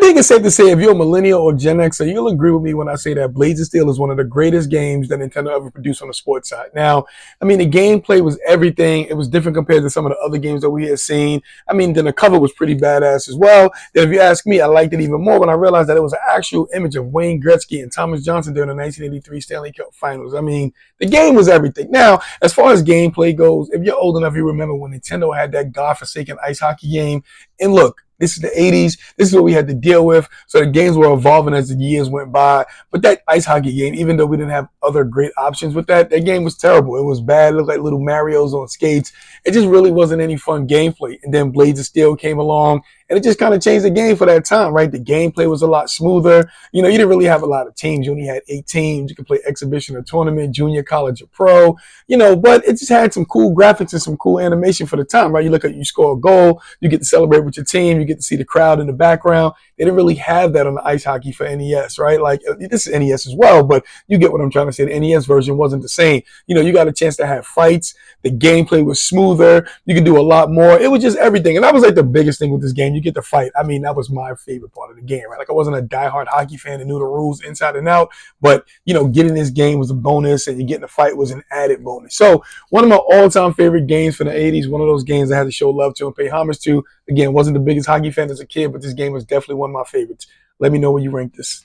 think it's safe to say if you're a millennial or Gen Xer, you'll agree with me when I say that Blades of Steel is one of the greatest games that Nintendo ever produced on the sports side. Now, I mean, the gameplay was everything. It was different compared to some of the other games that we had seen. I mean, then the cover was pretty badass as well. Then if you ask me, I liked it even more when I realized that it was an actual image of Wayne Gretzky and Thomas Johnson during the 1983 Stanley Cup Finals. I mean, the game was everything. Now, as far as gameplay goes, if you're old enough, you remember when Nintendo had that godforsaken ice hockey game. And look, this is the 80s. This is what we had to deal with. So the games were evolving as the years went by. But that ice hockey game, even though we didn't have other great options with that, that game was terrible. It was bad. It looked like little Marios on skates. It just really wasn't any fun gameplay. And then Blades of Steel came along, and it just kind of changed the game for that time, right? The gameplay was a lot smoother. You know, you didn't really have a lot of teams. You only had 8 teams. You could play exhibition or tournament, junior, college, or pro, you know, but it just had some cool graphics and some cool animation for the time, right? You look at, you score a goal, you get to celebrate with your team, you get to see the crowd in the background. They didn't really have that on the ice hockey for NES, right? Like, this is NES as well, but you get what I'm trying to say. The NES version wasn't the same. You know, you got a chance to have fights. The gameplay was smoother. You could do a lot more. It was just everything. And that was like the biggest thing with this game. You get to fight. I mean, that was my favorite part of the game, right? Like, I wasn't a diehard hockey fan and knew the rules inside and out, but, you know, getting this game was a bonus, and you getting to fight was an added bonus. So one of my all-time favorite games from the 80s, one of those games I had to show love to and pay homage to. Again, wasn't the biggest hockey fan as a kid, but this game was definitely one of my favorites. Let me know where you rank this.